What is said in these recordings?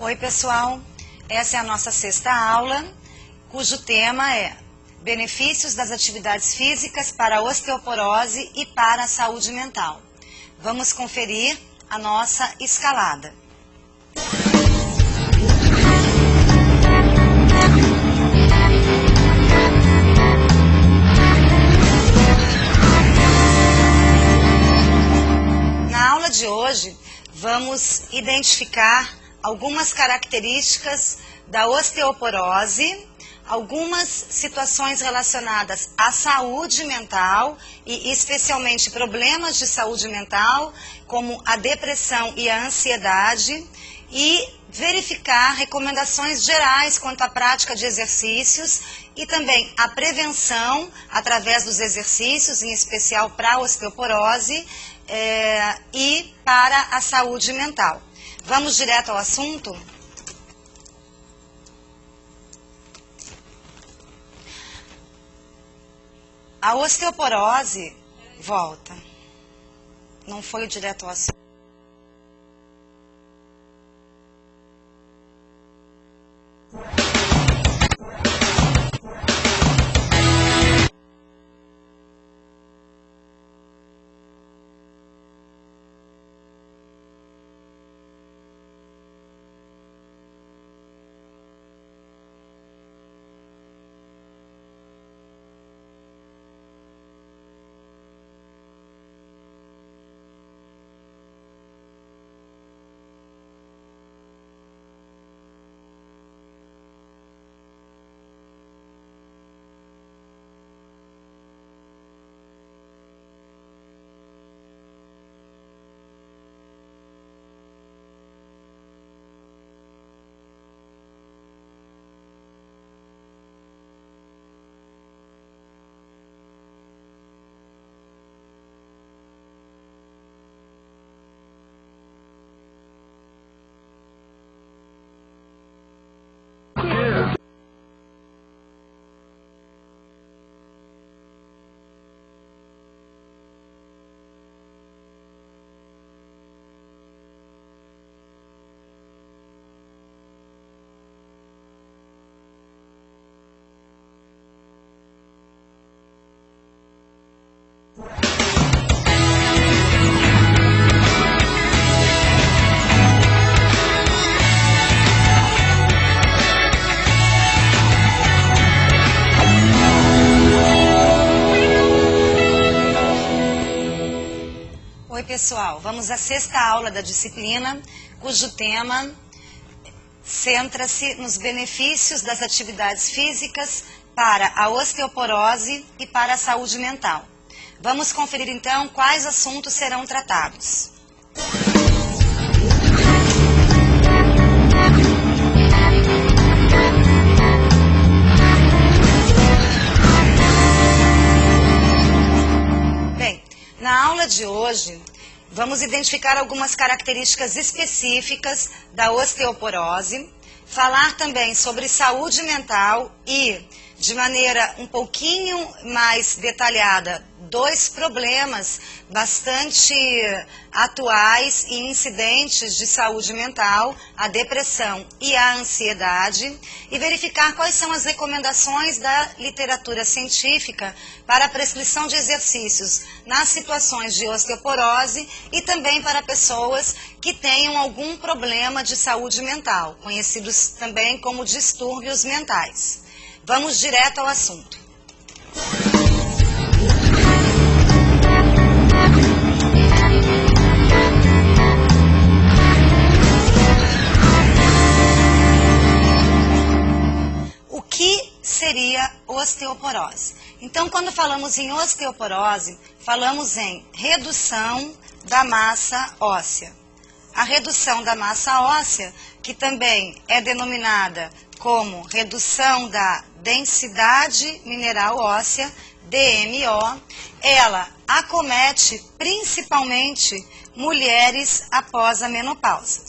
Oi pessoal, essa é a nossa sexta aula, cujo tema é benefícios das atividades físicas para a osteoporose e para a saúde mental. Vamos conferir a nossa escalada. Na aula de hoje, vamos identificar algumas características da osteoporose, algumas situações relacionadas à saúde mental e especialmente problemas de saúde mental, como a depressão e a ansiedade, e verificar recomendações gerais quanto à prática de exercícios e também a prevenção através dos exercícios, em especial para a osteoporose e para a saúde mental. Vamos direto ao assunto? A osteoporose, volta, não foi direto ao assunto. Oi pessoal, vamos à sexta aula da disciplina, cujo tema centra-se nos benefícios das atividades físicas para a osteoporose e para a saúde mental. Vamos conferir então quais assuntos serão tratados. Na aula de hoje, vamos identificar algumas características específicas da osteoporose, falar também sobre saúde mental e, de maneira um pouquinho mais detalhada, dois problemas bastante atuais e incidentes de saúde mental, a depressão e a ansiedade, e verificar quais são as recomendações da literatura científica para a prescrição de exercícios nas situações de osteoporose e também para pessoas que tenham algum problema de saúde mental, conhecidos também como distúrbios mentais. Vamos direto ao assunto. O que seria osteoporose? Então, quando falamos em osteoporose, falamos em redução da massa óssea. A redução da massa óssea, que também é denominada como redução da densidade mineral óssea, DMO, ela acomete principalmente mulheres após a menopausa.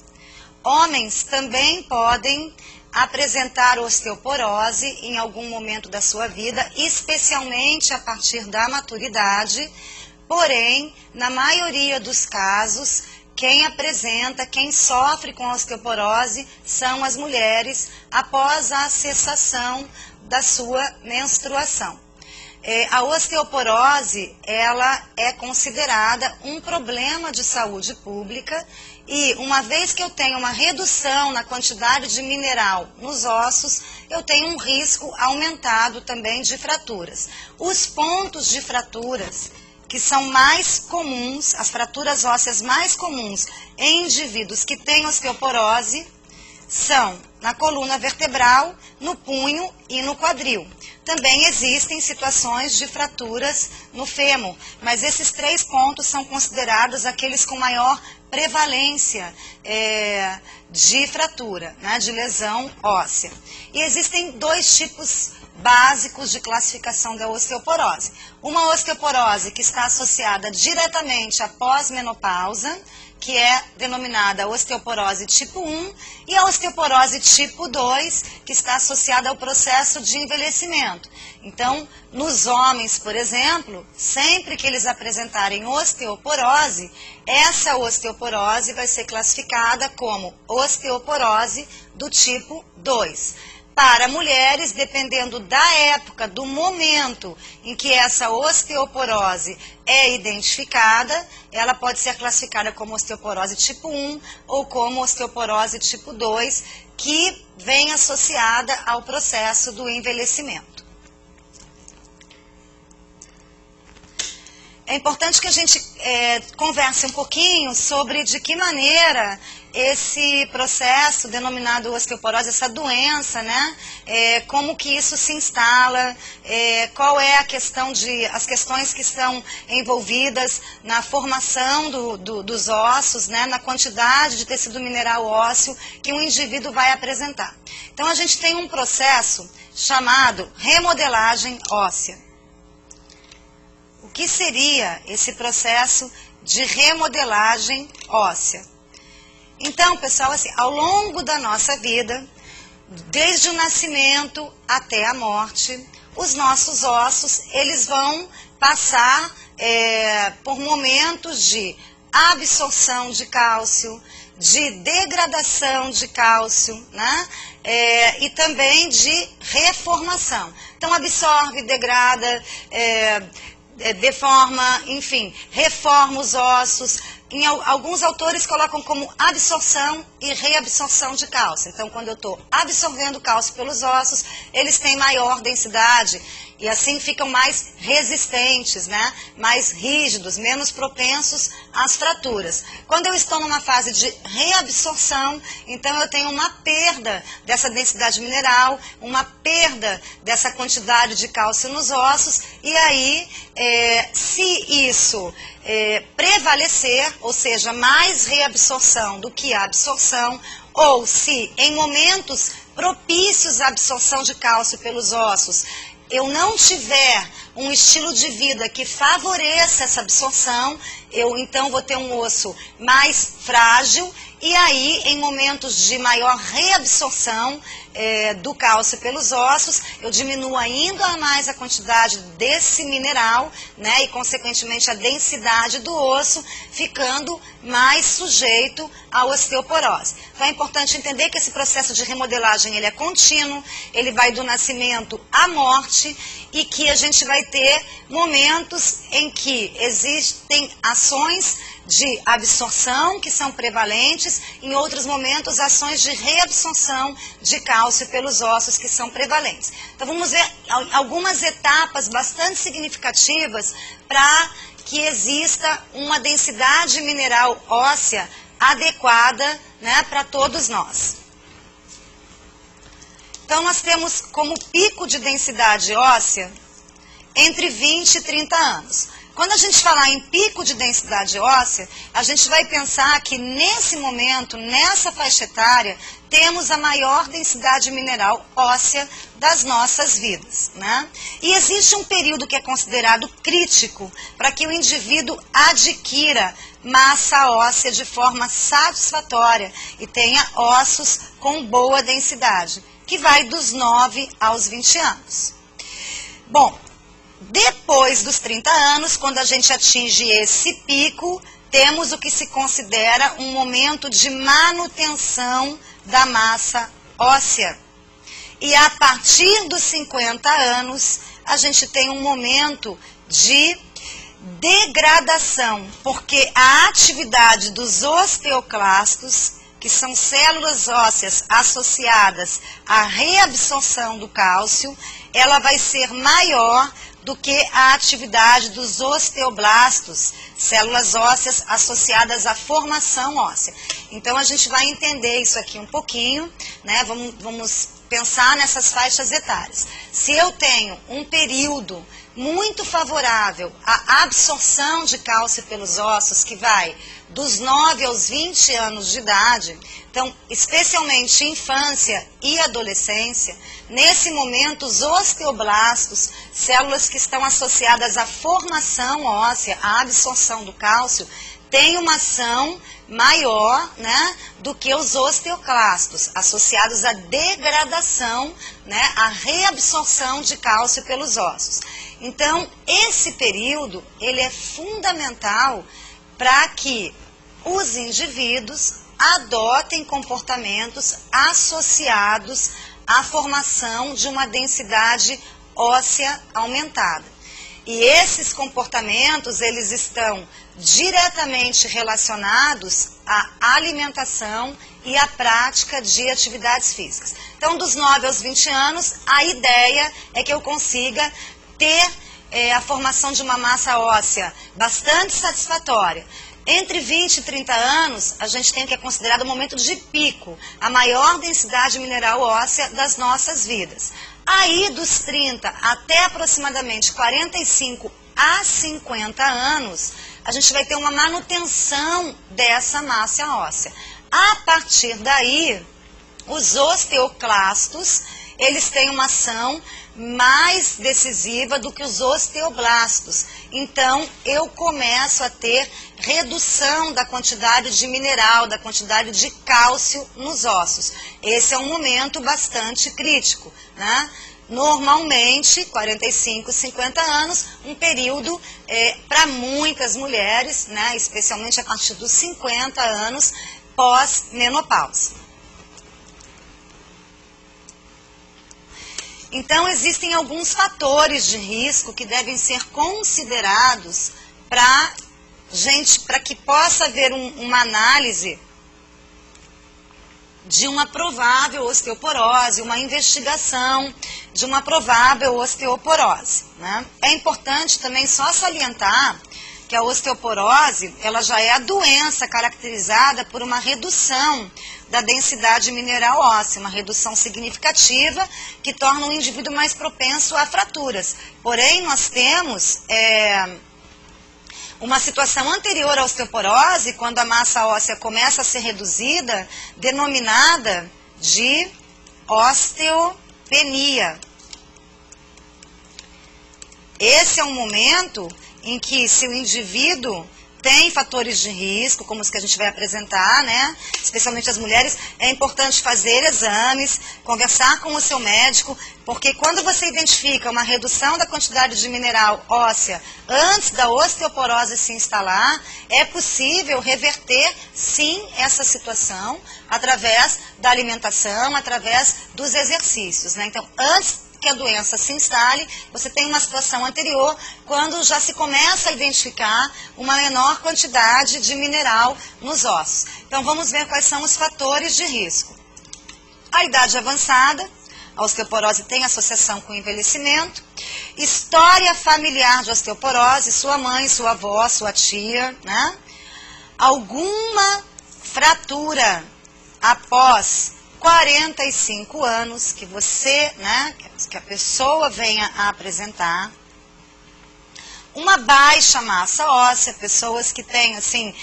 Homens também podem apresentar osteoporose em algum momento da sua vida, especialmente a partir da maturidade, porém, na maioria dos casos, quem sofre com osteoporose são as mulheres após a cessação da sua menstruação. A osteoporose, ela é considerada um problema de saúde pública e uma vez que eu tenho uma redução na quantidade de mineral nos ossos, eu tenho um risco aumentado também de fraturas. Os pontos de fraturas que são mais comuns, as fraturas ósseas mais comuns em indivíduos que têm osteoporose, são na coluna vertebral, no punho e no quadril. Também existem situações de fraturas no fêmur, mas esses 3 pontos são considerados aqueles com maior prevalência de fratura, né, de lesão óssea. E existem 2 tipos básicos de classificação da osteoporose. Uma osteoporose que está associada diretamente à pós-menopausa, que é denominada osteoporose tipo 1, e a osteoporose tipo 2, que está associada ao processo de envelhecimento. Então, nos homens, por exemplo, sempre que eles apresentarem osteoporose, essa osteoporose vai ser classificada como osteoporose do tipo 2. Para mulheres, dependendo da época, do momento em que essa osteoporose é identificada, ela pode ser classificada como osteoporose tipo 1 ou como osteoporose tipo 2, que vem associada ao processo do envelhecimento. É importante que a gente converse um pouquinho sobre de que maneira esse processo denominado osteoporose, essa doença, né, como que isso se instala, qual é a questão as questões que estão envolvidas na formação dos ossos, né, na quantidade de tecido mineral ósseo que um indivíduo vai apresentar. Então a gente tem um processo chamado remodelagem óssea. O que seria esse processo de remodelagem óssea? Então, pessoal, assim, ao longo da nossa vida, desde o nascimento até a morte, os nossos ossos, eles vão passar por momentos de absorção de cálcio, de degradação de cálcio, né? E também de reformação. Então, absorve, degrada, deforma, enfim, reforma os ossos. Alguns autores colocam como absorção e reabsorção de cálcio. Então, quando eu estou absorvendo cálcio pelos ossos, eles têm maior densidade e assim ficam mais resistentes, né? Mais rígidos, menos propensos às fraturas. Quando eu estou numa fase de reabsorção, então eu tenho uma perda dessa densidade mineral, uma perda dessa quantidade de cálcio nos ossos, e aí, se isso prevalecer, ou seja, mais reabsorção do que absorção, ou se em momentos propícios à absorção de cálcio pelos ossos, eu não tiver um estilo de vida que favoreça essa absorção, eu então vou ter um osso mais frágil, e aí em momentos de maior reabsorção do cálcio pelos ossos, eu diminuo ainda mais a quantidade desse mineral, né, e consequentemente a densidade do osso, ficando mais sujeito à osteoporose. Então é importante entender que esse processo de remodelagem ele é contínuo, ele vai do nascimento à morte, e que a gente vai ter momentos em que existem ações de absorção que são prevalentes, em outros momentos ações de reabsorção de cálcio pelos ossos que são prevalentes. Então vamos ver algumas etapas bastante significativas para que exista uma densidade mineral óssea adequada, né, para todos nós. Então nós temos como pico de densidade óssea entre 20 e 30 anos. Quando a gente falar em pico de densidade óssea, a gente vai pensar que nesse momento, nessa faixa etária, temos a maior densidade mineral óssea das nossas vidas, né? E existe um período que é considerado crítico para que o indivíduo adquira massa óssea de forma satisfatória e tenha ossos com boa densidade, que vai dos 9 aos 20 anos. Bom, depois dos 30 anos, quando a gente atinge esse pico, temos o que se considera um momento de manutenção da massa óssea. E a partir dos 50 anos, a gente tem um momento de degradação, porque a atividade dos osteoclastos, que são células ósseas associadas à reabsorção do cálcio, ela vai ser maior do que a atividade dos osteoblastos, células ósseas associadas à formação óssea. Então a gente vai entender isso aqui um pouquinho, né? Vamos pensar nessas faixas etárias. Se eu tenho um período muito favorável à absorção de cálcio pelos ossos, que vai dos 9 aos 20 anos de idade, então, especialmente infância e adolescência, nesse momento os osteoblastos, células que estão associadas à formação óssea, à absorção do cálcio, têm uma ação maior, né, do que os osteoclastos, associados à degradação, né, à reabsorção de cálcio pelos ossos. Então, esse período, ele é fundamental para que os indivíduos adotem comportamentos associados à formação de uma densidade óssea aumentada. E esses comportamentos, eles estão diretamente relacionados à alimentação e à prática de atividades físicas. Então, dos 9 aos 20 anos, a ideia é que eu consiga ter a formação de uma massa óssea bastante satisfatória. Entre 20 e 30 anos, a gente tem o que é considerado o momento de pico, a maior densidade mineral óssea das nossas vidas. Aí, dos 30 até aproximadamente 45 a 50 anos, a gente vai ter uma manutenção dessa massa óssea. A partir daí, os osteoclastos, eles têm uma ação mais decisiva do que os osteoblastos. Então, eu começo a ter redução da quantidade de mineral, da quantidade de cálcio nos ossos. Esse é um momento bastante crítico, né? Normalmente, 45, 50 anos, um período para muitas mulheres, né, especialmente a partir dos 50 anos, pós-menopausa. Então, existem alguns fatores de risco que devem ser considerados para que possa haver uma análise de uma provável osteoporose, uma investigação de uma provável osteoporose, né? É importante também só salientar que a osteoporose, ela já é a doença caracterizada por uma redução da densidade mineral óssea, uma redução significativa que torna o indivíduo mais propenso a fraturas. Porém, nós temos uma situação anterior à osteoporose, quando a massa óssea começa a ser reduzida, denominada de osteopenia. Esse é um momento em que, se o indivíduo tem fatores de risco, como os que a gente vai apresentar, né? Especialmente as mulheres, é importante fazer exames, conversar com o seu médico, porque quando você identifica uma redução da quantidade de mineral óssea antes da osteoporose se instalar, é possível reverter, sim, essa situação através da alimentação, através dos exercícios, né? Então, antes que a doença se instale, você tem uma situação anterior, quando já se começa a identificar uma menor quantidade de mineral nos ossos. Então, vamos ver quais são os fatores de risco. A idade avançada, a osteoporose tem associação com o envelhecimento. História familiar de osteoporose, sua mãe, sua avó, sua tia, né? Alguma fratura após 45 anos que você, né, que a pessoa venha a apresentar. Uma baixa massa óssea, pessoas que têm, assim,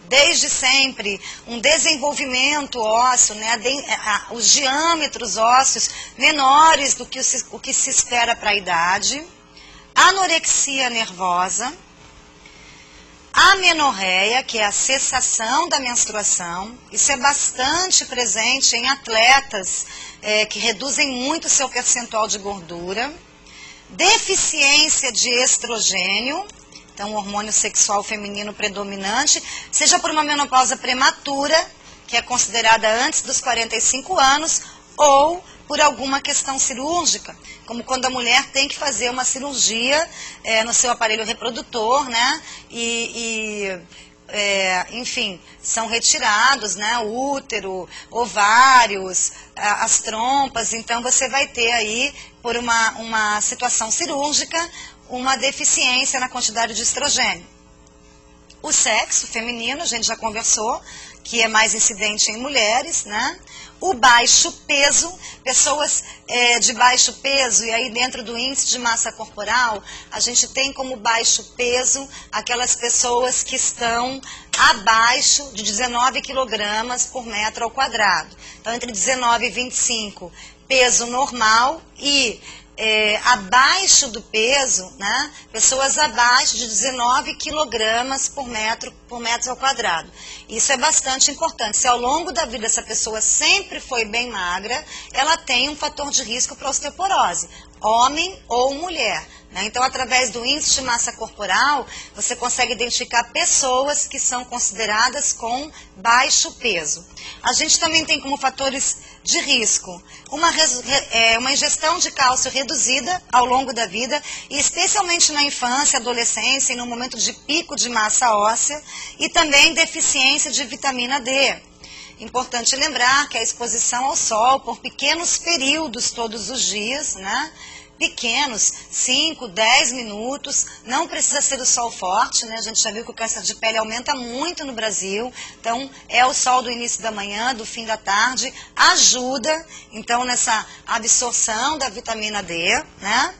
desde sempre, um desenvolvimento ósseo, né, os diâmetros ósseos menores do que o que se espera para a idade. Anorexia nervosa. Amenorreia, que é a cessação da menstruação, isso é bastante presente em atletas que reduzem muito o seu percentual de gordura. Deficiência de estrogênio, então o hormônio sexual feminino predominante, seja por uma menopausa prematura, que é considerada antes dos 45 anos, ou por alguma questão cirúrgica, como quando a mulher tem que fazer uma cirurgia no seu aparelho reprodutor, né? Enfim, são retirados, né, o útero, ovários, as trompas, então você vai ter aí, por uma situação cirúrgica, uma deficiência na quantidade de estrogênio. O sexo feminino, a gente já conversou, que é mais incidente em mulheres, né? O baixo peso, pessoas de baixo peso, e aí dentro do índice de massa corporal, a gente tem como baixo peso aquelas pessoas que estão abaixo de 19 quilogramas por metro ao quadrado. Então, entre 19 e 25, peso normal, e abaixo do peso, né, pessoas abaixo de 19 quilogramas por metro ao quadrado. Isso é bastante importante. Se ao longo da vida essa pessoa sempre foi bem magra, ela tem um fator de risco para osteoporose, homem ou mulher. Né? Então, através do índice de massa corporal, você consegue identificar pessoas que são consideradas com baixo peso. A gente também tem como fatores de risco uma ingestão de cálcio reduzida ao longo da vida, e especialmente na infância, adolescência e no momento de pico de massa óssea, e também deficiência de vitamina D. Importante lembrar que a exposição ao sol por pequenos períodos todos os dias, né? Pequenos, 5, 10 minutos, não precisa ser o sol forte, né? A gente já viu que o câncer de pele aumenta muito no Brasil, então é o sol do início da manhã, do fim da tarde, ajuda, então, nessa absorção da vitamina D, né?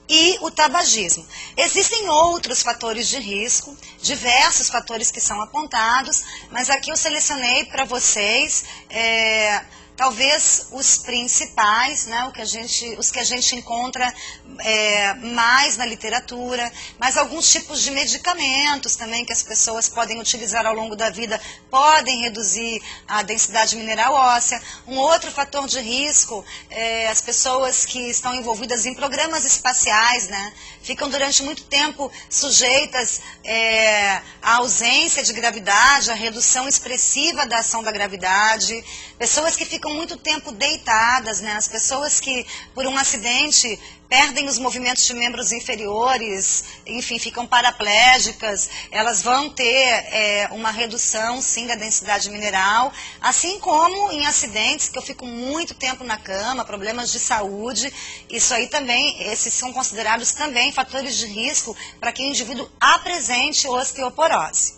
E o tabagismo. Existem outros fatores de risco, diversos fatores que são apontados, mas aqui eu selecionei para vocês talvez os principais, né, os que a gente encontra mais na literatura, mas alguns tipos de medicamentos também que as pessoas podem utilizar ao longo da vida podem reduzir a densidade mineral óssea. Um outro fator de risco as pessoas que estão envolvidas em programas espaciais, né, ficam durante muito tempo sujeitas à ausência de gravidade, à redução expressiva da ação da gravidade, pessoas que ficam muito tempo deitadas, né? As pessoas que, por um acidente, perdem os movimentos de membros inferiores, enfim, ficam paraplégicas, elas vão ter uma redução, sim, da densidade mineral, assim como em acidentes que eu fico muito tempo na cama, problemas de saúde, isso aí também, esses são considerados também fatores de risco para que o indivíduo apresente osteoporose.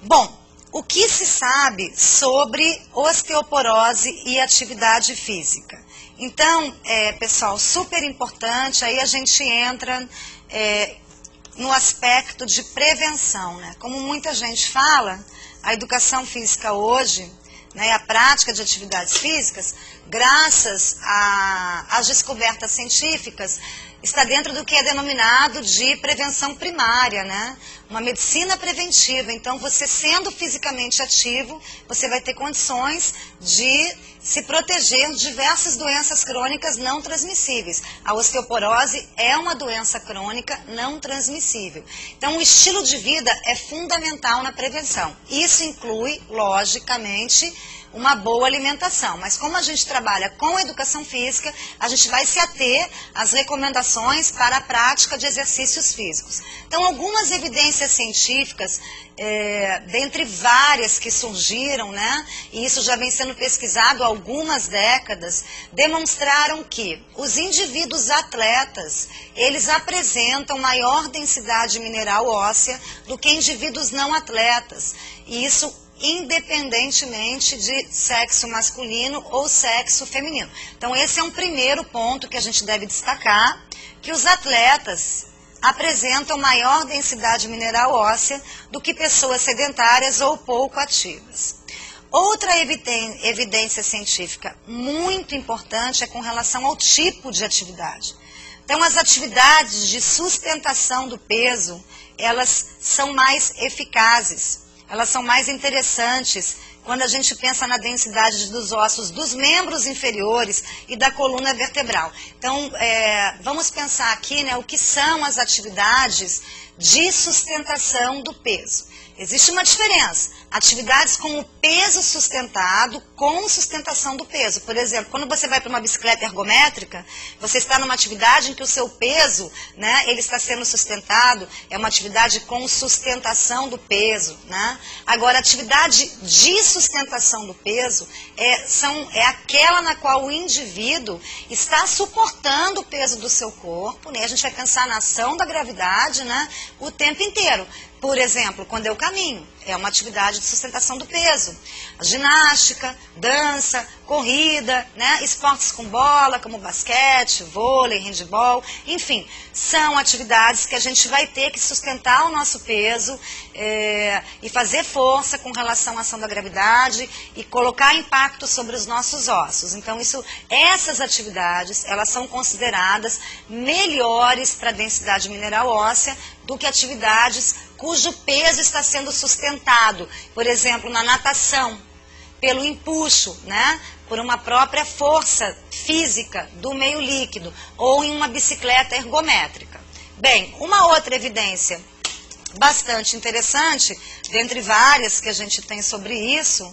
Bom, o que se sabe sobre osteoporose e atividade física? Então, pessoal, super importante, aí a gente entra no aspecto de prevenção, né? Como muita gente fala, a educação física hoje, né, a prática de atividades físicas, graças às descobertas científicas, está dentro do que é denominado de prevenção primária, né? Uma medicina preventiva. Então, você sendo fisicamente ativo, você vai ter condições de se proteger de diversas doenças crônicas não transmissíveis. A osteoporose é uma doença crônica não transmissível. Então, o estilo de vida é fundamental na prevenção. Isso inclui, logicamente, uma boa alimentação, mas como a gente trabalha com educação física, a gente vai se ater às recomendações para a prática de exercícios físicos. Então, algumas evidências científicas, dentre várias que surgiram, né, e isso já vem sendo pesquisado há algumas décadas, demonstraram que os indivíduos atletas, eles apresentam maior densidade mineral óssea do que indivíduos não atletas, e isso independentemente de sexo masculino ou sexo feminino. Então, esse é um primeiro ponto que a gente deve destacar, que os atletas apresentam maior densidade mineral óssea do que pessoas sedentárias ou pouco ativas. Outra evidência científica muito importante é com relação ao tipo de atividade. Então, as atividades de sustentação do peso, elas são mais eficazes. elas são mais interessantes quando a gente pensa na densidade dos ossos dos membros inferiores e da coluna vertebral. Então, vamos pensar aqui, né, o que são as atividades de sustentação do peso. Existe uma diferença. Atividades com o peso sustentado com sustentação do peso. Por exemplo, quando você vai para uma bicicleta ergométrica, você está numa atividade em que o seu peso, né, ele está sendo sustentado, é uma atividade com sustentação do peso. Né? Agora, a atividade de sustentação do peso é aquela na qual o indivíduo está suportando o peso do seu corpo, né? A gente vai pensar na ação da gravidade, né, o tempo inteiro. Por exemplo, quando eu caminho, é uma atividade de sustentação do peso. A ginástica, dança, corrida, né? Esportes com bola, como basquete, vôlei, handebol, enfim, são atividades que a gente vai ter que sustentar o nosso peso e fazer força com relação à ação da gravidade e colocar impacto sobre os nossos ossos. Então, essas atividades, elas são consideradas melhores para a densidade mineral óssea do que atividades cujo peso está sendo sustentado, por exemplo, na natação, pelo empuxo, né, por uma própria força física do meio líquido, ou em uma bicicleta ergométrica. Bem, uma outra evidência bastante interessante, dentre várias que a gente tem sobre isso,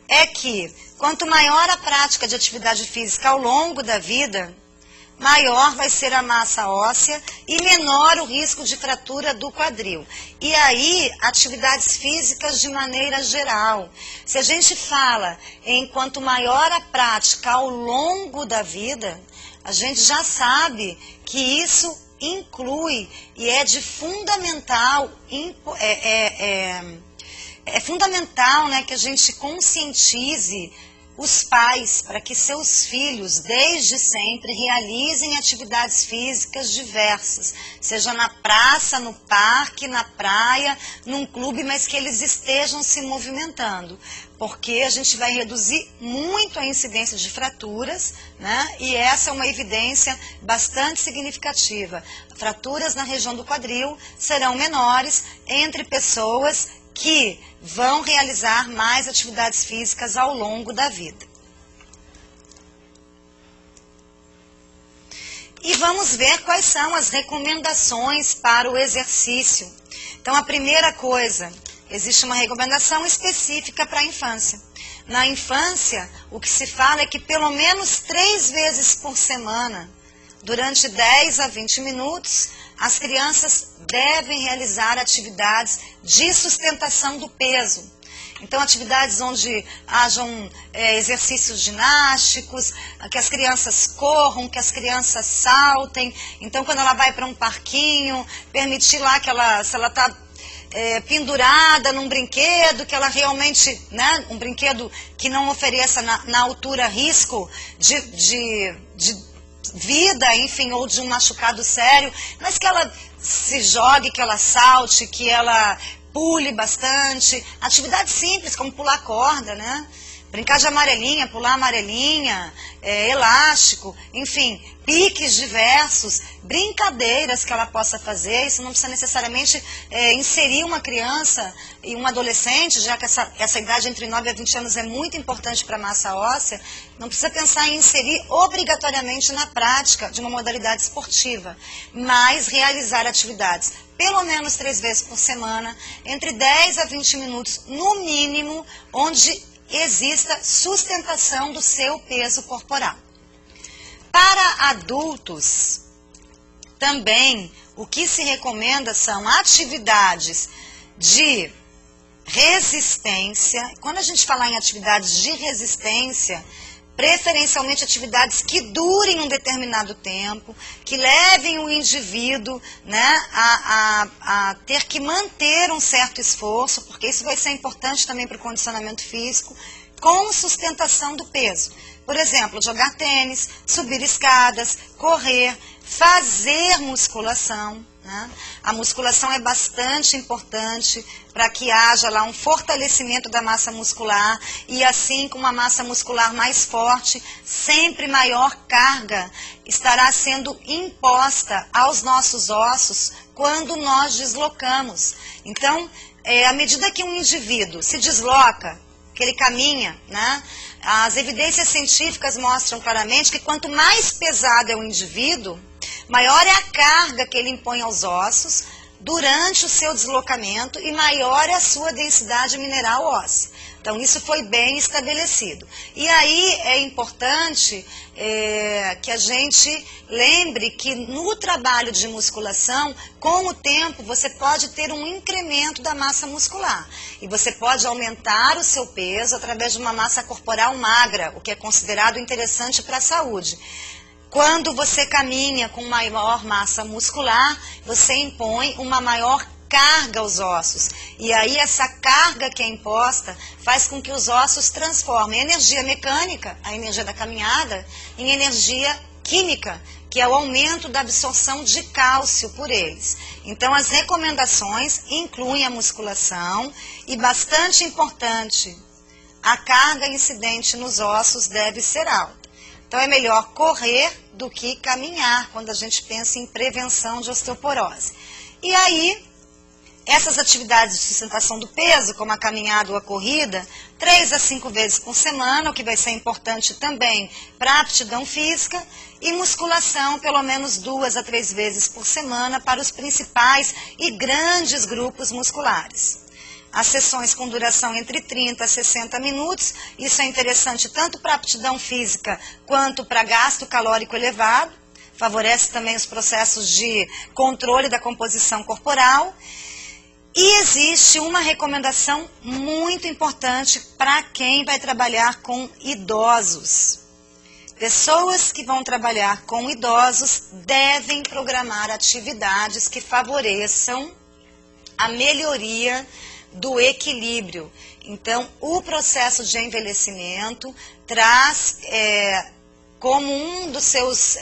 é que quanto maior a prática de atividade física ao longo da vida, maior vai ser a massa óssea e menor o risco de fratura do quadril. E aí, atividades físicas de maneira geral. Se a gente fala em quanto maior a prática ao longo da vida, a gente já sabe que isso inclui e é de fundamental, é fundamental, né, que a gente conscientize os pais para que seus filhos, desde sempre, realizem atividades físicas diversas, seja na praça, no parque, na praia, num clube, mas que eles estejam se movimentando, porque a gente vai reduzir muito a incidência de fraturas, né? E essa é uma evidência bastante significativa. Fraturas na região do quadril serão menores entre pessoas que vão realizar mais atividades físicas ao longo da vida. E vamos ver quais são as recomendações para o exercício. Então, a primeira coisa, existe uma recomendação específica para a infância. Na infância, o que se fala é que pelo menos 3 vezes por semana, durante 10 a 20 minutos, as crianças devem realizar atividades de sustentação do peso. Então, atividades onde hajam exercícios ginásticos, que as crianças corram, que as crianças saltem. Então, quando ela vai para um parquinho, permitir lá que ela, se ela está pendurada num brinquedo, que ela realmente, né, um brinquedo que não ofereça na altura risco de vida, enfim, ou de um machucado sério, mas que ela se jogue, que ela salte, que ela pule bastante. Atividades simples, como pular corda, né? Brincar de amarelinha, pular amarelinha, elástico, enfim, piques diversos, brincadeiras que ela possa fazer. Isso não precisa necessariamente inserir uma criança e um adolescente, já que essa idade entre 9 a 20 anos é muito importante para a massa óssea. Não precisa pensar em inserir obrigatoriamente na prática de uma modalidade esportiva, mas realizar atividades pelo menos 3 vezes por semana, entre 10 a 20 minutos no mínimo, onde exista sustentação do seu peso corporal. Para adultos, também o que se recomenda são atividades de resistência. Quando a gente falar em atividades de resistência, preferencialmente atividades que durem um determinado tempo, que levem o indivíduo, né, a ter que manter um certo esforço, porque isso vai ser importante também para o condicionamento físico, com sustentação do peso. Por exemplo, jogar tênis, subir escadas, correr, fazer musculação. Né? A musculação é bastante importante para que haja lá um fortalecimento da massa muscular e assim com uma massa muscular mais forte, sempre maior carga estará sendo imposta aos nossos ossos quando nós deslocamos. Então, à medida que um indivíduo se desloca, que ele caminha, né, as evidências científicas mostram claramente que quanto mais pesado é o indivíduo, maior é a carga que ele impõe aos ossos durante o seu deslocamento e maior é a sua densidade mineral óssea. Então, isso foi bem estabelecido. E aí é importante que a gente lembre que no trabalho de musculação, com o tempo, você pode ter um incremento da massa muscular. E você pode aumentar o seu peso através de uma massa corporal magra, o que é considerado interessante para a saúde. Quando você caminha com maior massa muscular, você impõe uma maior carga aos ossos. E aí essa carga que é imposta faz com que os ossos transformem energia mecânica, a energia da caminhada, em energia química, que é o aumento da absorção de cálcio por eles. Então as recomendações incluem a musculação e, bastante importante, a carga incidente nos ossos deve ser alta. Então é melhor correr do que caminhar quando a gente pensa em prevenção de osteoporose. E aí, essas atividades de sustentação do peso, como a caminhada ou a corrida, 3 a 5 vezes por semana, o que vai ser importante também para a aptidão física, e musculação pelo menos 2 a 3 vezes por semana para os principais e grandes grupos musculares. As sessões com duração entre 30 a 60 minutos, isso é interessante tanto para aptidão física quanto para gasto calórico elevado, favorece também os processos de controle da composição corporal. E existe uma recomendação muito importante para quem vai trabalhar com idosos. Pessoas que vão trabalhar com idosos devem programar atividades que favoreçam a melhoria do equilíbrio. Então, o processo de envelhecimento traz como um dos seus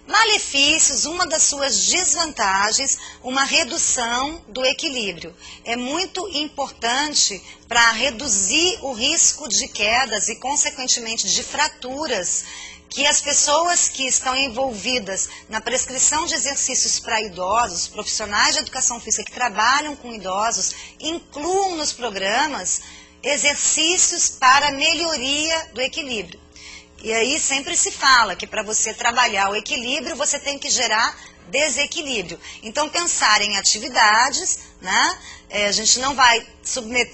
malefícios, uma das suas desvantagens, uma redução do equilíbrio. É muito importante para reduzir o risco de quedas e, consequentemente, de fraturas, que as pessoas que estão envolvidas na prescrição de exercícios para idosos, profissionais de educação física que trabalham com idosos, incluam nos programas exercícios para melhoria do equilíbrio. E aí sempre se fala que para você trabalhar o equilíbrio, você tem que gerar desequilíbrio. Então, pensar em atividades, né? A gente não vai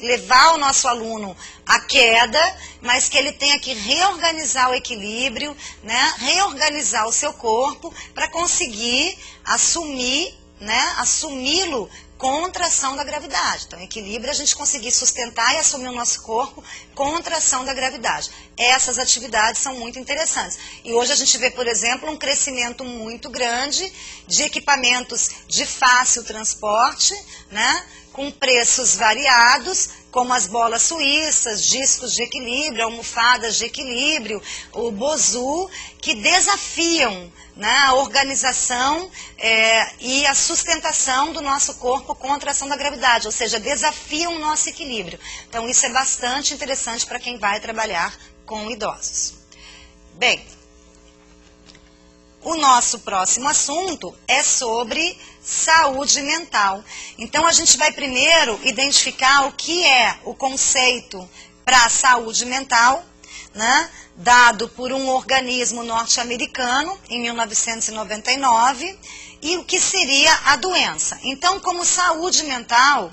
levar o nosso aluno à queda, mas que ele tenha que reorganizar o equilíbrio, né? Reorganizar o seu corpo para conseguir assumir, né? Assumi-lo contra a ação da gravidade. Então, equilíbrio é a gente conseguir sustentar e assumir o nosso corpo contra a ação da gravidade. Essas atividades são muito interessantes. E hoje a gente vê, por exemplo, um crescimento muito grande de equipamentos de fácil transporte, né, com preços variados, como as bolas suíças, discos de equilíbrio, almofadas de equilíbrio, o Bosu, que desafiam, né, a organização e a sustentação do nosso corpo contra a ação da gravidade, ou seja, desafiam o nosso equilíbrio. Então, isso é bastante interessante para quem vai trabalhar com idosos. Bem, o nosso próximo assunto é sobre saúde mental. Então, a gente vai primeiro identificar o que é o conceito para a saúde mental, né, dado por um organismo norte-americano em 1999, e o que seria a doença. Então, como saúde mental,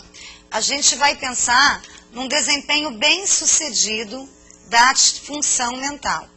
a gente vai pensar num desempenho bem-sucedido da função mental.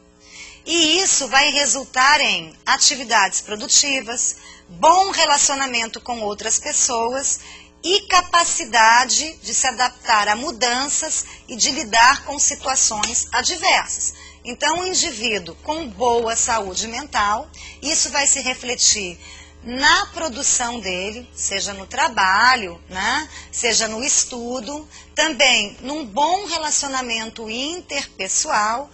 E isso vai resultar em atividades produtivas, bom relacionamento com outras pessoas e capacidade de se adaptar a mudanças e de lidar com situações adversas. Então, o indivíduo com boa saúde mental, isso vai se refletir na produção dele, seja no trabalho, né, seja no estudo, também num bom relacionamento interpessoal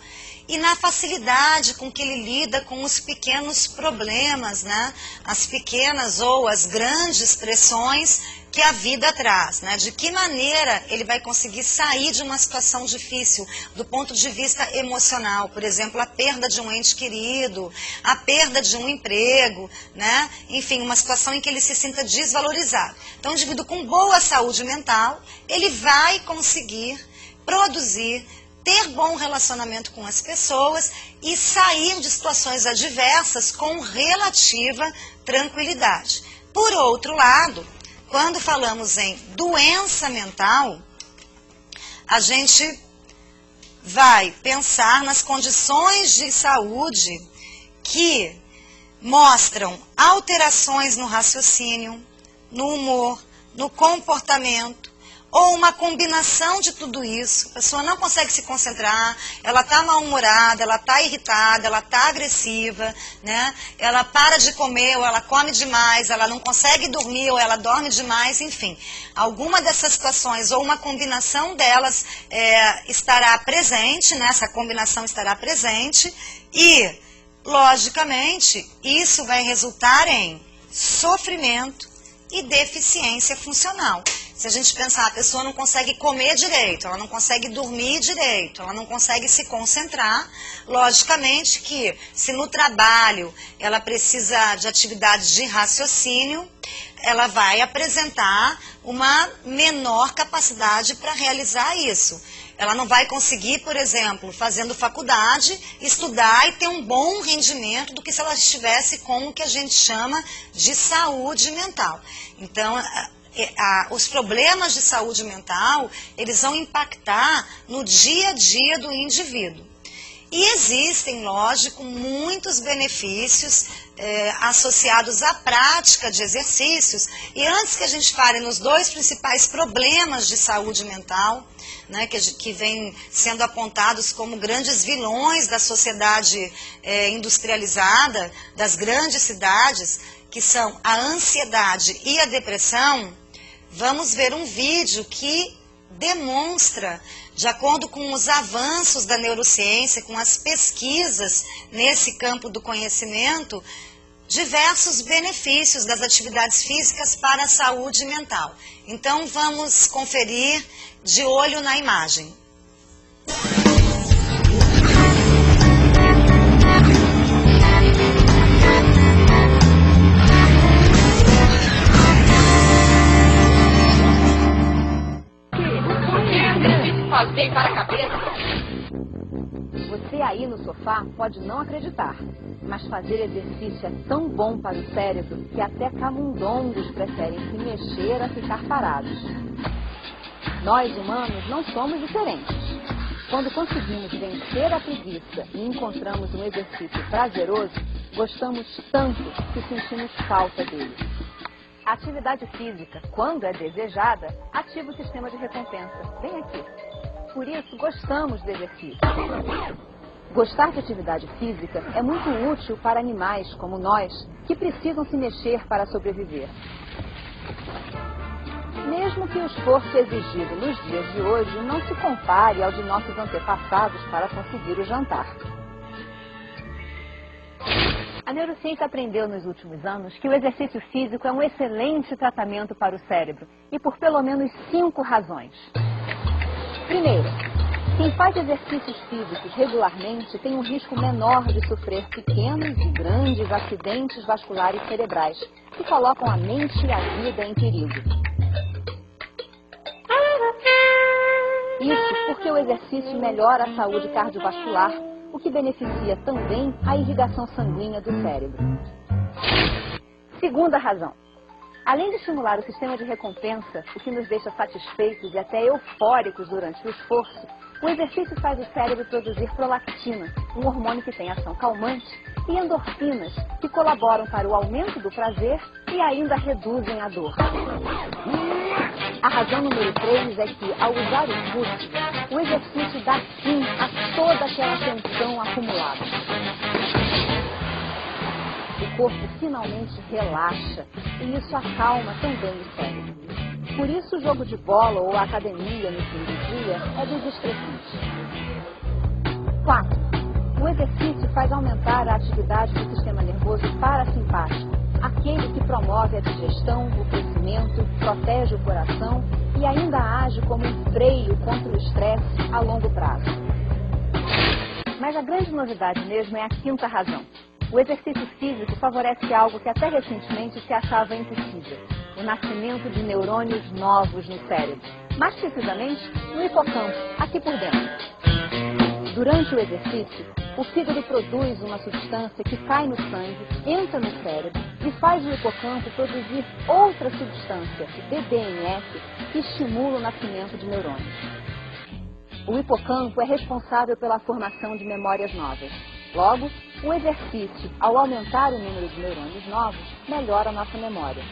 e na facilidade com que ele lida com os pequenos problemas, né? As pequenas ou as grandes pressões que a vida traz, né? De que maneira ele vai conseguir sair de uma situação difícil do ponto de vista emocional, por exemplo, a perda de um ente querido, a perda de um emprego, né? Enfim, uma situação em que ele se sinta desvalorizado. Então, o indivíduo com boa saúde mental, ele vai conseguir produzir, ter bom relacionamento com as pessoas e sair de situações adversas com relativa tranquilidade. Por outro lado, quando falamos em doença mental, a gente vai pensar nas condições de saúde que mostram alterações no raciocínio, no humor, no comportamento, ou uma combinação de tudo isso. A pessoa não consegue se concentrar, ela está mal-humorada, ela está irritada, ela está agressiva, né? Ela para de comer ou ela come demais, ela não consegue dormir ou ela dorme demais, enfim. Alguma dessas situações ou uma combinação delas estará presente, né? Essa combinação estará presente e, logicamente, isso vai resultar em sofrimento e deficiência funcional. Se a gente pensar, a pessoa não consegue comer direito, ela não consegue dormir direito, ela não consegue se concentrar, logicamente que se no trabalho ela precisa de atividades de raciocínio, ela vai apresentar uma menor capacidade para realizar isso. Ela não vai conseguir, por exemplo, fazendo faculdade, estudar e ter um bom rendimento do que se ela estivesse com o que a gente chama de saúde mental. Então, os problemas de saúde mental, eles vão impactar no dia a dia do indivíduo. E existem, lógico, muitos benefícios associados à prática de exercícios. E antes que a gente fale nos dois principais problemas de saúde mental, né, que vêm sendo apontados como grandes vilões da sociedade industrializada, das grandes cidades, que são a ansiedade e a depressão, vamos ver um vídeo que demonstra, de acordo com os avanços da neurociência, com as pesquisas nesse campo do conhecimento, diversos benefícios das atividades físicas para a saúde mental. Então vamos conferir de olho na imagem. Fazer para a cabeça. Você aí no sofá pode não acreditar, mas fazer exercício é tão bom para o cérebro que até camundongos preferem se mexer a ficar parados. Nós humanos não somos diferentes. Quando conseguimos vencer a preguiça e encontramos um exercício prazeroso, gostamos tanto que sentimos falta dele. A atividade física, quando é desejada, ativa o sistema de recompensa. Vem aqui. Por isso, gostamos do exercício. Gostar de atividade física é muito útil para animais como nós, que precisam se mexer para sobreviver. Mesmo que o esforço exigido nos dias de hoje não se compare ao de nossos antepassados para conseguir o jantar. A neurociência aprendeu nos últimos anos que o exercício físico é um excelente tratamento para o cérebro, e por pelo menos 5 razões. Primeiro, quem faz exercícios físicos regularmente tem um risco menor de sofrer pequenos e grandes acidentes vasculares cerebrais, que colocam a mente e a vida em perigo. Isso porque o exercício melhora a saúde cardiovascular, o que beneficia também a irrigação sanguínea do cérebro. Segunda razão. Além de estimular o sistema de recompensa, o que nos deixa satisfeitos e até eufóricos durante o esforço, o exercício faz o cérebro produzir prolactina, um hormônio que tem ação calmante, e endorfinas, que colaboram para o aumento do prazer e ainda reduzem a dor. A razão número 3 é que, ao usar os músculos, o exercício dá fim a toda aquela tensão acumulada. O corpo finalmente relaxa e isso acalma também o cérebro. Por isso o jogo de bola ou a academia no fim do dia é desestressante. 4. O exercício faz aumentar a atividade do sistema nervoso parasimpático, aquele que promove a digestão, o crescimento, protege o coração e ainda age como um freio contra o estresse a longo prazo. Mas a grande novidade mesmo é a quinta razão. O exercício físico favorece algo que até recentemente se achava impossível: o nascimento de neurônios novos no cérebro, mais precisamente no hipocampo, aqui por dentro. Durante o exercício, o fígado produz uma substância que cai no sangue, entra no cérebro e faz o hipocampo produzir outra substância, o BDNF, que estimula o nascimento de neurônios. O hipocampo é responsável pela formação de memórias novas. Logo, o exercício, ao aumentar o número de neurônios novos, melhora a nossa memória.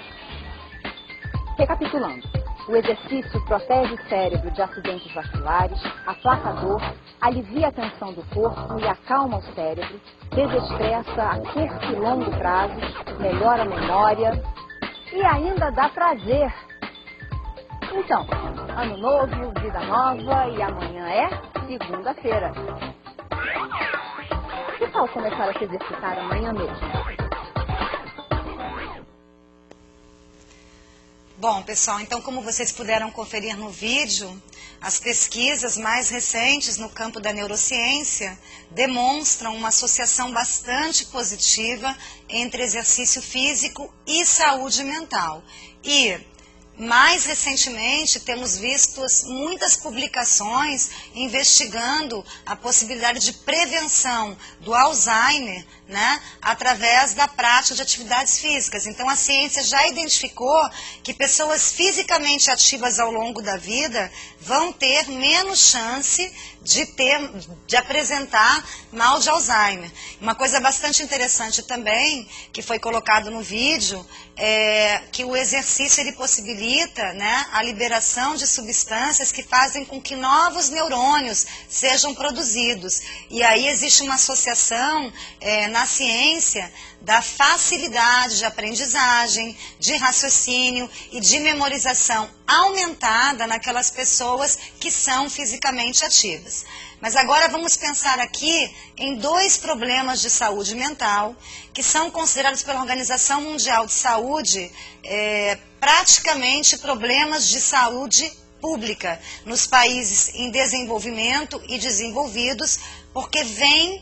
Recapitulando, o exercício protege o cérebro de acidentes vasculares, aplaca a dor, alivia a tensão do corpo e acalma o cérebro, desestressa a curto e longo prazo, melhora a memória e ainda dá prazer. Então, ano novo, vida nova e amanhã é segunda-feira. Que tal começar a se exercitar amanhã mesmo? Bom, pessoal, então como vocês puderam conferir no vídeo, as pesquisas mais recentes no campo da neurociência demonstram uma associação bastante positiva entre exercício físico e saúde mental. E, mais recentemente, temos visto muitas publicações investigando a possibilidade de prevenção do Alzheimer, né, através da prática de atividades físicas. Então, a ciência já identificou que pessoas fisicamente ativas ao longo da vida vão ter menos chance de apresentar mal de Alzheimer. Uma coisa bastante interessante também, que foi colocado no vídeo, é que o exercício ele possibilita, né, a liberação de substâncias que fazem com que novos neurônios sejam produzidos. E aí existe uma associação na ciência da facilidade de aprendizagem, de raciocínio e de memorização aumentada naquelas pessoas que são fisicamente ativas. Mas agora vamos pensar aqui em dois problemas de saúde mental que são considerados pela Organização Mundial de Saúde praticamente problemas de saúde pública nos países em desenvolvimento e desenvolvidos, porque vem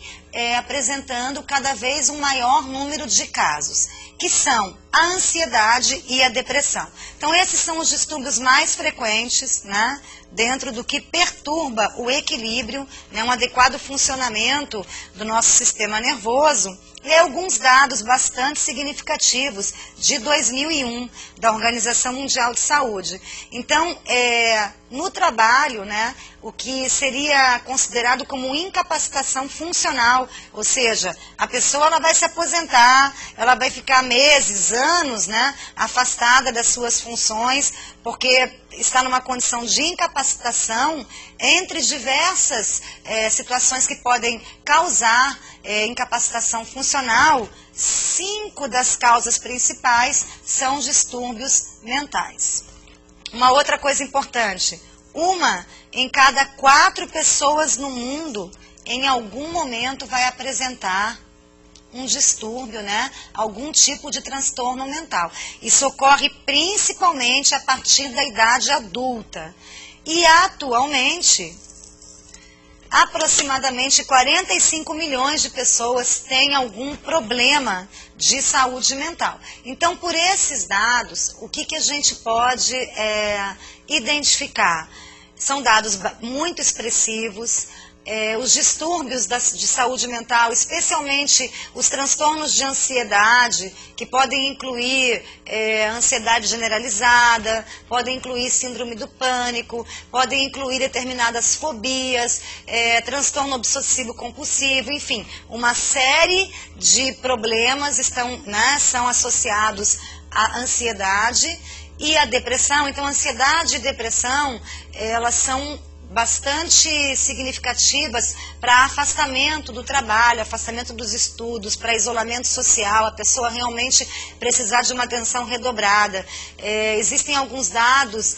apresentando cada vez um maior número de casos, que são a ansiedade e a depressão. Então, esses são os distúrbios mais frequentes, né, dentro do que perturba o equilíbrio, né, um adequado funcionamento do nosso sistema nervoso. E alguns dados bastante significativos de 2001, da Organização Mundial de Saúde. Então, no trabalho, né, o que seria considerado como incapacitação funcional, ou seja, a pessoa ela vai se aposentar, ela vai ficar meses, anos, né, afastada das suas funções, porque está numa condição de incapacitação entre diversas situações que podem causar incapacitação funcional. 5 das causas principais são distúrbios mentais. Uma outra coisa importante, 1 em cada 4 pessoas no mundo, em algum momento vai apresentar um distúrbio, né? Algum tipo de transtorno mental. Isso ocorre principalmente a partir da idade adulta. E atualmente, aproximadamente 45 milhões de pessoas têm algum problema de saúde mental. Então, por esses dados, o que a gente pode identificar? São dados muito expressivos. Os distúrbios de saúde mental, especialmente os transtornos de ansiedade, que podem incluir ansiedade generalizada, podem incluir síndrome do pânico, podem incluir determinadas fobias, transtorno obsessivo compulsivo, enfim, uma série de problemas são associados à ansiedade e à depressão. Então, ansiedade e depressão, elas são bastante significativas para afastamento do trabalho, afastamento dos estudos, para isolamento social, a pessoa realmente precisar de uma atenção redobrada. Existem alguns dados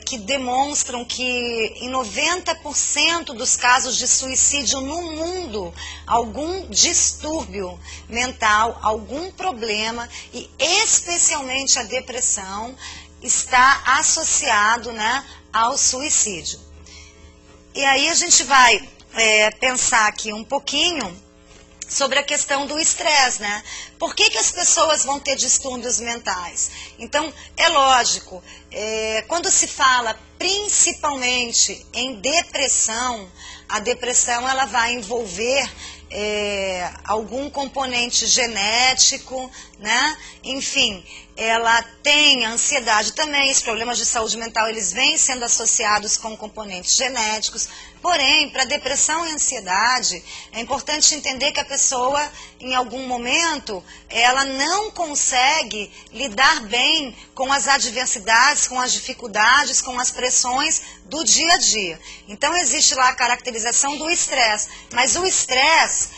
que demonstram que em 90% dos casos de suicídio no mundo, algum distúrbio mental, algum problema, e especialmente a depressão, está associado, né, ao suicídio. E aí a gente vai pensar aqui um pouquinho sobre a questão do estresse, né? Por que as pessoas vão ter distúrbios mentais? Então, é lógico, quando se fala principalmente em depressão, a depressão ela vai envolver algum componente genético, né? Enfim, ela tem ansiedade também, os problemas de saúde mental, eles vêm sendo associados com componentes genéticos. Porém, para depressão e ansiedade, é importante entender que a pessoa, em algum momento, ela não consegue lidar bem com as adversidades, com as dificuldades, com as pressões do dia a dia. Então, existe lá a caracterização do estresse. Mas o estresse,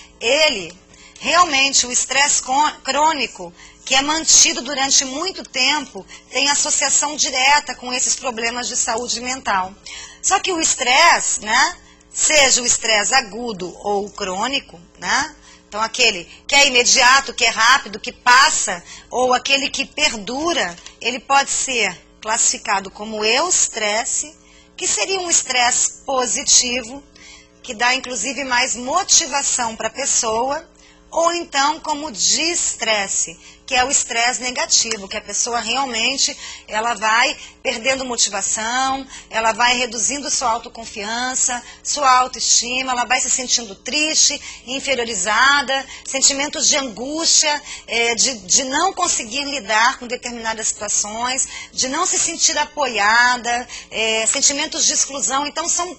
realmente, o estresse crônico, que é mantido durante muito tempo, tem associação direta com esses problemas de saúde mental. Só que o estresse, né, seja o estresse agudo ou crônico, né, então aquele que é imediato, que é rápido, que passa, ou aquele que perdura, ele pode ser classificado como eustresse, que seria um estresse positivo, que dá inclusive mais motivação para a pessoa, ou então como distresse, que é o estresse negativo, que a pessoa realmente ela vai perdendo motivação, ela vai reduzindo sua autoconfiança, sua autoestima, ela vai se sentindo triste, inferiorizada, sentimentos de angústia, de não conseguir lidar com determinadas situações, de não se sentir apoiada, sentimentos de exclusão. Então são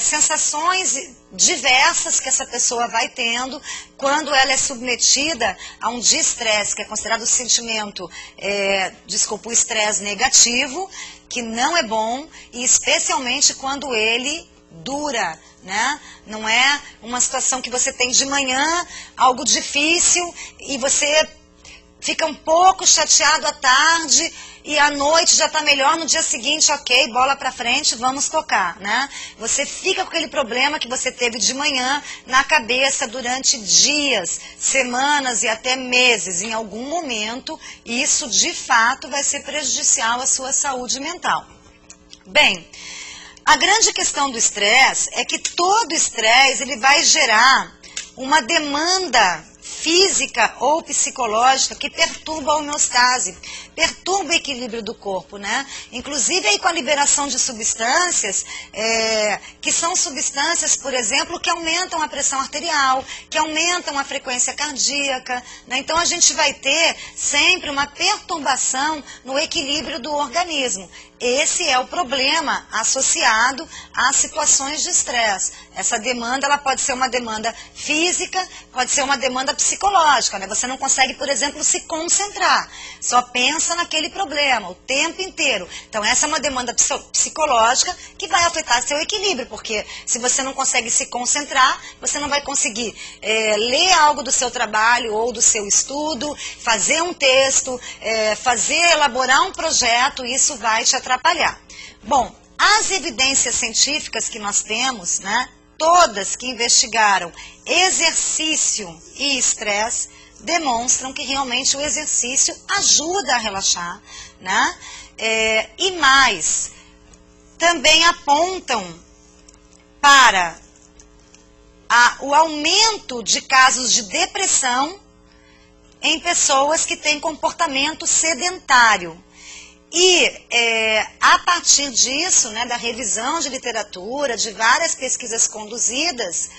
sensações diversas que essa pessoa vai tendo quando ela é submetida a um distresse, que é considerado o sentimento, o estresse negativo, que não é bom, e especialmente quando ele dura, né? Não é uma situação que você tem de manhã, algo difícil, e você fica um pouco chateado à tarde, e à noite já está melhor, no dia seguinte, ok, bola para frente, vamos tocar, né? Você fica com aquele problema que você teve de manhã na cabeça durante dias, semanas e até meses. Em algum momento, isso de fato vai ser prejudicial à sua saúde mental. Bem, a grande questão do estresse é que todo estresse ele vai gerar uma demanda física ou psicológica que perturba a homeostase, perturba o equilíbrio do corpo, né? Inclusive aí com a liberação de substâncias, que são substâncias, por exemplo, que aumentam a pressão arterial, que aumentam a frequência cardíaca, né? Então a gente vai ter sempre uma perturbação no equilíbrio do organismo. Esse é o problema associado às situações de estresse. Essa demanda, ela pode ser uma demanda física, pode ser uma demanda psicológica, né? Você não consegue, por exemplo, se concentrar. Só pensa naquele problema o tempo inteiro. Então, essa é uma demanda psicológica que vai afetar seu equilíbrio, porque se você não consegue se concentrar, você não vai conseguir ler algo do seu trabalho ou do seu estudo, fazer um texto, elaborar um projeto, isso vai te atrapalhar. Bom, as evidências científicas que nós temos, né, todas que investigaram exercício e estresse, demonstram que realmente o exercício ajuda a relaxar, né? E mais, também apontam para o aumento de casos de depressão em pessoas que têm comportamento sedentário. E a partir disso, né, da revisão de literatura, de várias pesquisas conduzidas,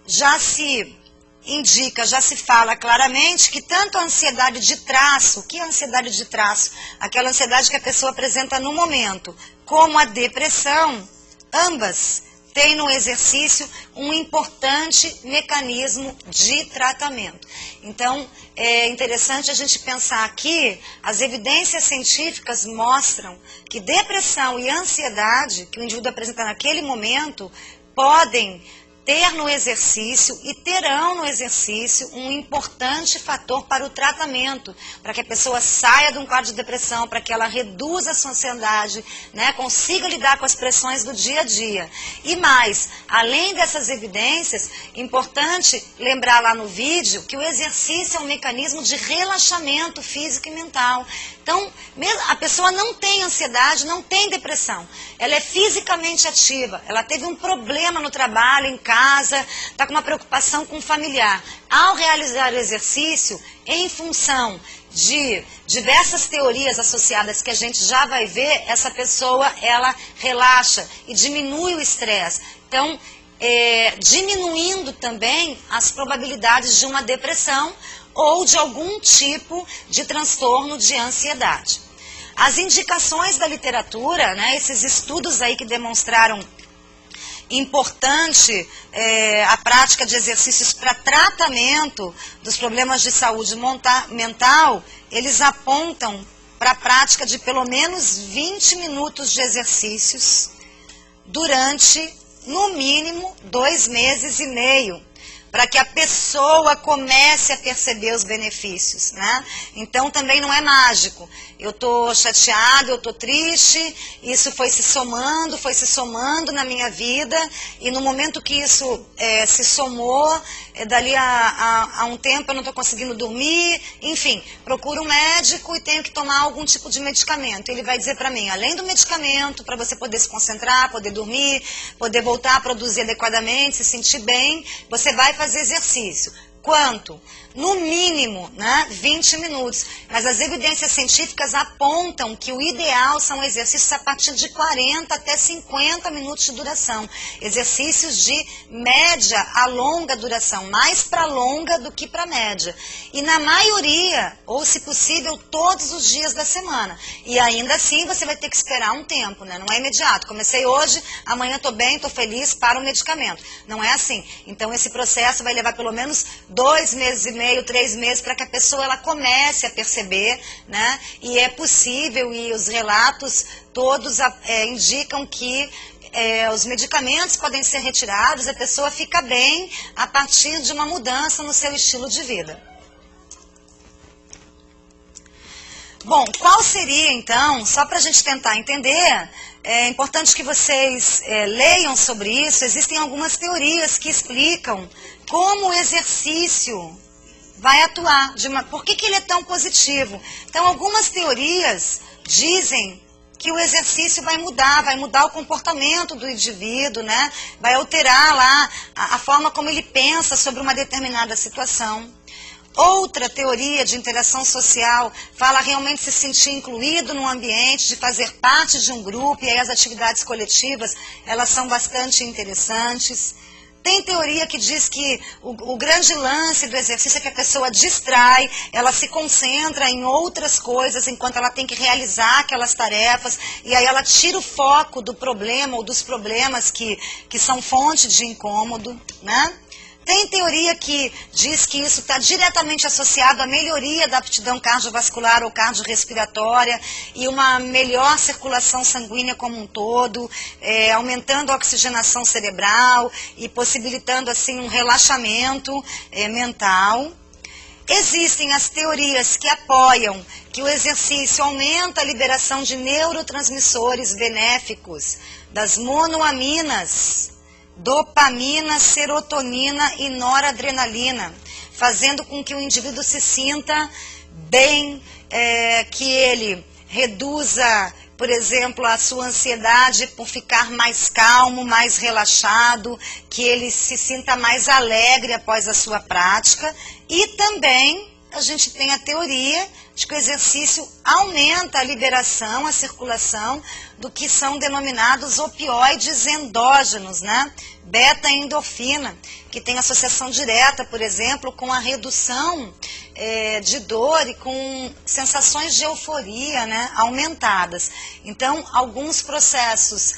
já se indica, já se fala claramente que tanto a ansiedade de traço, que é a ansiedade de traço? Aquela ansiedade que a pessoa apresenta no momento, como a depressão, ambas tem no exercício um importante mecanismo de tratamento. Então, é interessante a gente pensar aqui, as evidências científicas mostram que depressão e ansiedade, que o indivíduo apresenta naquele momento, podem ter no exercício e terão no exercício um importante fator para o tratamento, para que a pessoa saia de um quadro de depressão, para que ela reduza a sua ansiedade, né, consiga lidar com as pressões do dia a dia. E mais, além dessas evidências, importante lembrar lá no vídeo que o exercício é um mecanismo de relaxamento físico e mental. Então, a pessoa não tem ansiedade, não tem depressão. Ela é fisicamente ativa, ela teve um problema no trabalho, em casa, está com uma preocupação com o familiar. Ao realizar o exercício, em função de diversas teorias associadas que a gente já vai ver, essa pessoa, ela relaxa e diminui o estresse. Então, diminuindo também as probabilidades de uma depressão ou de algum tipo de transtorno de ansiedade. As indicações da literatura, né, esses estudos aí que demonstraram importante a prática de exercícios para tratamento dos problemas de saúde mental, eles apontam para a prática de pelo menos 20 minutos de exercícios durante, no mínimo, 2 meses e meio, para que a pessoa comece a perceber os benefícios, né? Então também não é mágico. Eu estou chateado, eu estou triste, isso foi se somando na minha vida, e no momento que isso se somou, dali a um tempo eu não estou conseguindo dormir, enfim, procuro um médico e tenho que tomar algum tipo de medicamento. Ele vai dizer para mim, além do medicamento, para você poder se concentrar, poder dormir, poder voltar a produzir adequadamente, se sentir bem, você vai fazer exercício. Quanto? No mínimo, né, 20 minutos. Mas as evidências científicas apontam que o ideal são exercícios a partir de 40 até 50 minutos de duração. Exercícios de média a longa duração, mais para longa do que para média. E na maioria, ou se possível, todos os dias da semana. E ainda assim você vai ter que esperar um tempo, né? Não é imediato. Comecei hoje, amanhã estou bem, estou feliz, para o medicamento. Não é assim. Então esse processo vai levar pelo menos 2 meses e meio, 3 meses, para que a pessoa ela comece a perceber, né? E é possível, e os relatos todos indicam que os medicamentos podem ser retirados, a pessoa fica bem a partir de uma mudança no seu estilo de vida. Bom, qual seria então, só para a gente tentar entender, é importante que vocês leiam sobre isso, existem algumas teorias que explicam como o exercício vai atuar, por que ele é tão positivo. Então, algumas teorias dizem que o exercício vai mudar o comportamento do indivíduo, né? Vai alterar lá a forma como ele pensa sobre uma determinada situação. Outra teoria de interação social fala realmente se sentir incluído num ambiente, de fazer parte de um grupo, e aí as atividades coletivas, elas são bastante interessantes. Tem teoria que diz que o grande lance do exercício é que a pessoa distrai, ela se concentra em outras coisas enquanto ela tem que realizar aquelas tarefas, e aí ela tira o foco do problema ou dos problemas que são fonte de incômodo, né? Tem teoria que diz que isso está diretamente associado à melhoria da aptidão cardiovascular ou cardiorrespiratória e uma melhor circulação sanguínea como um todo, aumentando a oxigenação cerebral e possibilitando assim um relaxamento mental. Existem as teorias que apoiam que o exercício aumenta a liberação de neurotransmissores benéficos, das monoaminas, dopamina, serotonina e noradrenalina, fazendo com que o indivíduo se sinta bem, que ele reduza, por exemplo, a sua ansiedade por ficar mais calmo, mais relaxado, que ele se sinta mais alegre após a sua prática. E também a gente tem a teoria de que o exercício aumenta a liberação, a circulação do que são denominados opioides endógenos, né? Beta-endorfina, que tem associação direta, por exemplo, com a redução de dor e com sensações de euforia, né, aumentadas. Então, alguns processos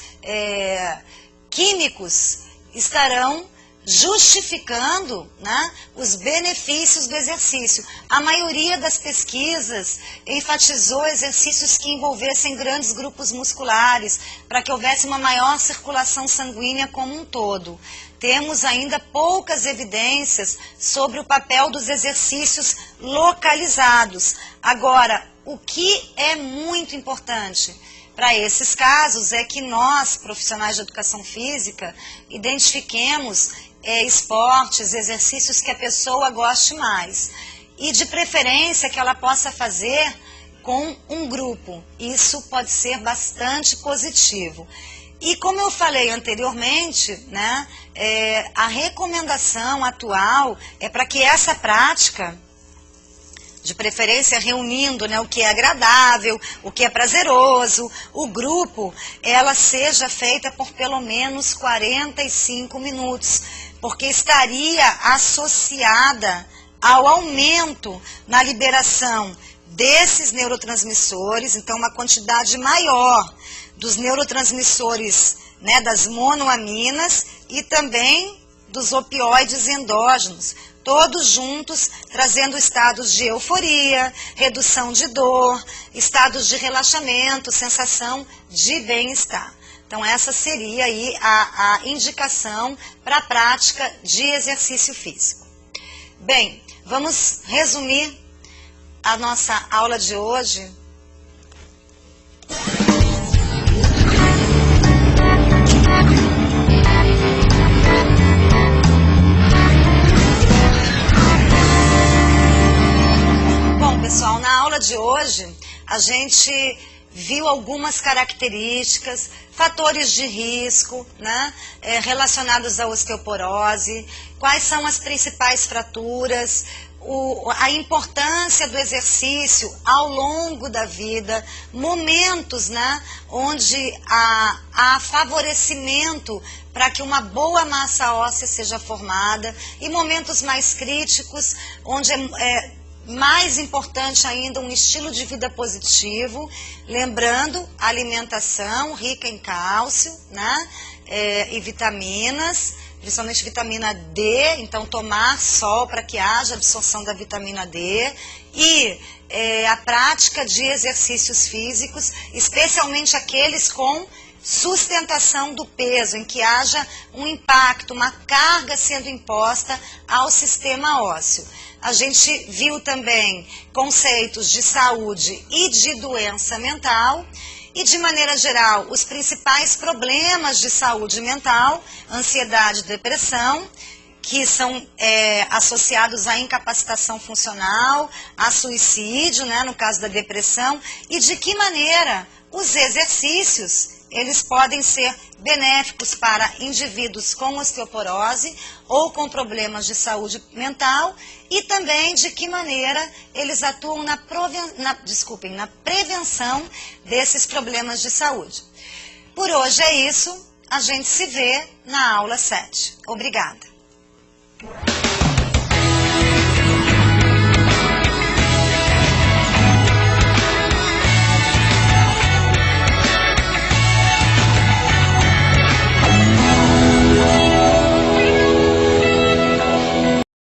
químicos estarão justificando, né, os benefícios do exercício. A maioria das pesquisas enfatizou exercícios que envolvessem grandes grupos musculares, para que houvesse uma maior circulação sanguínea como um todo. Temos ainda poucas evidências sobre o papel dos exercícios localizados. Agora, o que é muito importante para esses casos é que nós, profissionais de educação física, identifiquemos esportes, exercícios que a pessoa goste mais. E de preferência que ela possa fazer com um grupo. Isso pode ser bastante positivo. E como eu falei anteriormente, né, a recomendação atual é para que essa prática, de preferência reunindo, né, o que é agradável, o que é prazeroso, o grupo, ela seja feita por pelo menos 45 minutos, porque estaria associada ao aumento na liberação desses neurotransmissores, então uma quantidade maior dos neurotransmissores, né, das monoaminas e também dos opioides endógenos, todos juntos trazendo estados de euforia, redução de dor, estados de relaxamento, sensação de bem-estar. Então essa seria aí a indicação para a prática de exercício físico. Bem, vamos resumir a nossa aula de hoje. Bom, pessoal, na aula de hoje a gente viu algumas características, fatores de risco, né, relacionados à osteoporose, quais são as principais fraturas, a importância do exercício ao longo da vida, momentos, né, onde há favorecimento para que uma boa massa óssea seja formada e momentos mais críticos, onde mais importante ainda, um estilo de vida positivo, lembrando, alimentação rica em cálcio, né, e vitaminas, principalmente vitamina D, então tomar sol para que haja absorção da vitamina D, e a prática de exercícios físicos, especialmente aqueles com sustentação do peso, em que haja um impacto, uma carga sendo imposta ao sistema ósseo. A gente viu também conceitos de saúde e de doença mental e, de maneira geral, os principais problemas de saúde mental, ansiedade e depressão, que são associados à incapacitação funcional, a suicídio, né, no caso da depressão, e de que maneira os exercícios eles podem ser benéficos para indivíduos com osteoporose ou com problemas de saúde mental e também de que maneira eles atuam na prevenção desses problemas de saúde. Por hoje é isso, a gente se vê na aula 7. Obrigada.